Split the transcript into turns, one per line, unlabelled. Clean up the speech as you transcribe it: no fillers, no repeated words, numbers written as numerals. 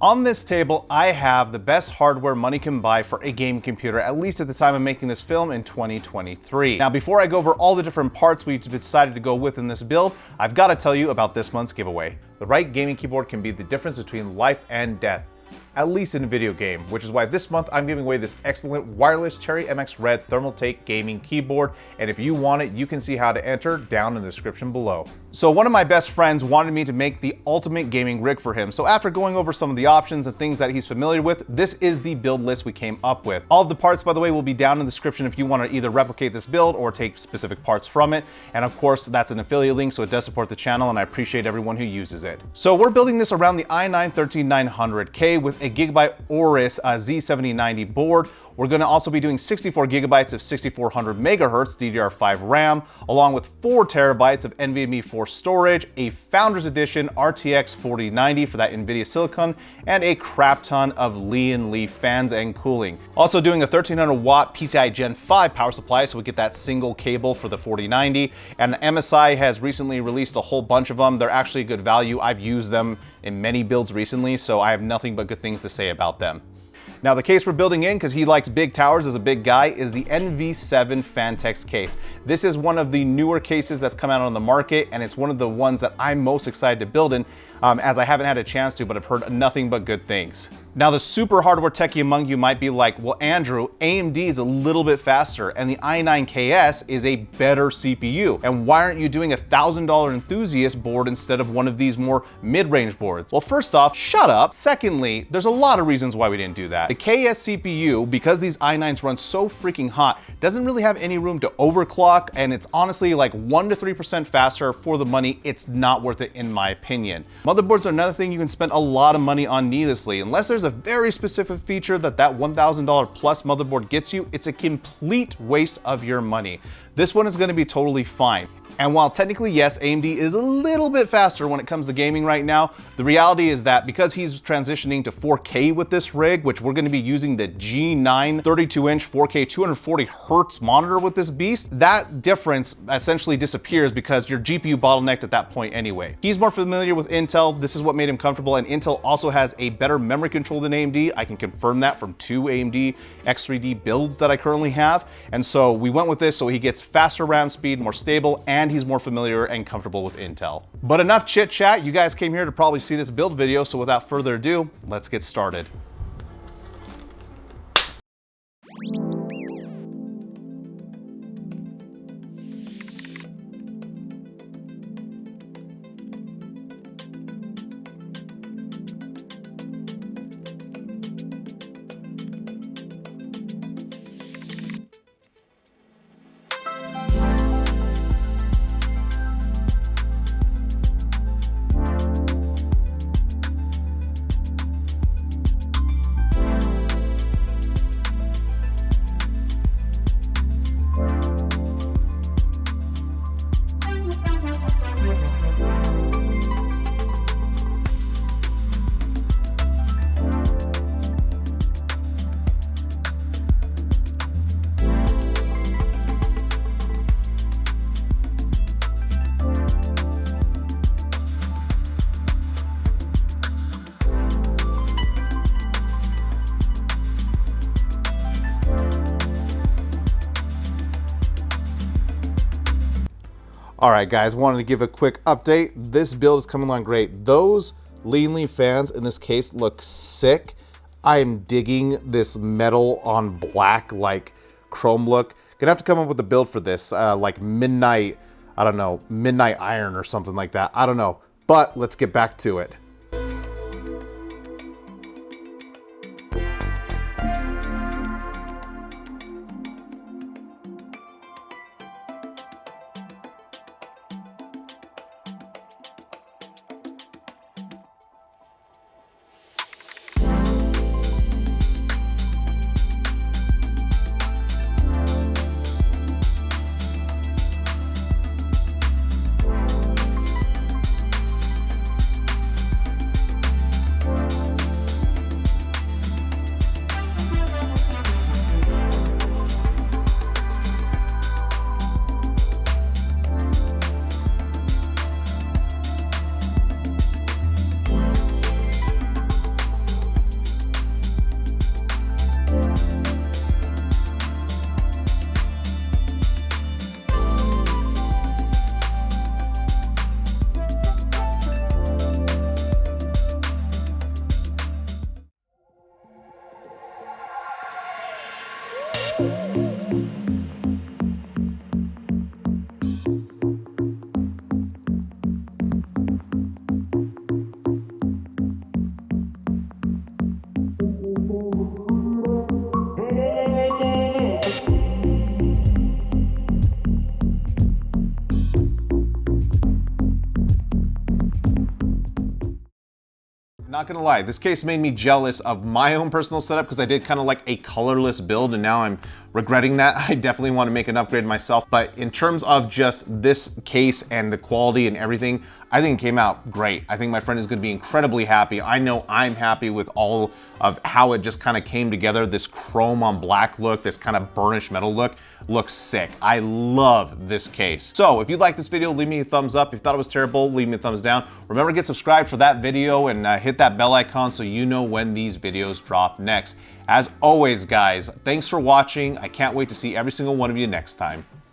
On this table, I have the best hardware money can buy for a game computer, at least at the time of making this film in 2023. Now, before I go over all the different parts we decided to go with in this build, I've got to tell you about this month's giveaway. The right gaming keyboard can be the difference between life and death, at least in a video game, which is why this month I'm giving away this excellent wireless Cherry MX Red Thermalake gaming keyboard, and if you want it, you can see how to enter down in the description below. So one of my best friends wanted me to make the ultimate gaming rig for him, so after going over some of the options and things that he's familiar with, this is the build list we came up with. All of the parts, by the way, will be down in the description if you want to either replicate this build or take specific parts from it, and of course that's an affiliate link, so it does support the channel and I appreciate everyone who uses it. So we're building this around the i9-13900K with a Gigabyte Aorus Z7090 board. We're going to also be doing 64 gigabytes of 6400 megahertz DDR5 RAM, along with 4 terabytes of NVMe 4 storage, a Founders Edition RTX 4090 for that NVIDIA Silicon, and a crap ton of Lee & Lee fans and cooling. Also doing a 1300 watt PCI Gen 5 power supply, so we get that single cable for the 4090. And MSI has recently released a whole bunch of them. They're actually good value. I've used them in many builds recently, so I have nothing but good things to say about them. Now the case we're building in, because he likes big towers as a big guy, is the NV7 Fantex case. This is one of the newer cases that's come out on the market, and it's one of the ones that I'm most excited to build in, as I haven't had a chance to, but I've heard nothing but good things. Now the super hardware techie among you might be like, well Andrew, AMD is a little bit faster and the i9KS is a better CPU, and why aren't you doing a $1,000 enthusiast board instead of one of these more mid-range boards? Well, first off, shut up. Secondly, there's a lot of reasons why we didn't do that. The KS CPU, because these i9s run so freaking hot, doesn't really have any room to overclock, and it's honestly like 1 to 3% faster for the money. It's not worth it in my opinion. Motherboards are another thing you can spend a lot of money on needlessly. Unless there's a very specific feature that $1,000 plus motherboard gets you, it's a complete waste of your money. This one is going to be totally fine. And while technically, yes, AMD is a little bit faster when it comes to gaming right now, the reality is that because he's transitioning to 4K with this rig, which we're going to be using the G9 32-inch 4K 240 Hertz monitor with this beast, that difference essentially disappears because your GPU bottlenecked at that point anyway. He's more familiar with Intel. This is what made him comfortable, and Intel also has a better memory control than AMD. I can confirm that from 2 AMD X3D builds that I currently have. And so we went with this so he gets faster RAM speed, more stable, and he's more familiar and comfortable with Intel. But enough chit chat. You guys came here to probably see this build video, so without further ado, let's get started. All right, guys, wanted to give a quick update. This build is coming along great. Those Lee & Lee fans in this case look sick. I am digging this metal on black, like chrome look. Gonna have to come up with a build for this, like midnight, I don't know, midnight iron or something like that. I don't know, but let's get back to it. Not gonna lie, this case made me jealous of my own personal setup because I did kind of like a colorless build and now I'm regretting that. I definitely want to make an upgrade myself, but in terms of just this case and the quality and everything, I think it came out great. I think my friend is going to be incredibly happy. I know I'm happy with all of how it just kind of came together. This chrome on black look, this kind of burnished metal look, looks sick. I love this case. So if you like this video, leave me a thumbs up. If you thought it was terrible, leave me a thumbs down. Remember to get subscribed for that video and hit that bell icon so you know when these videos drop next. As always, guys, thanks for watching. I can't wait to see every single one of you next time.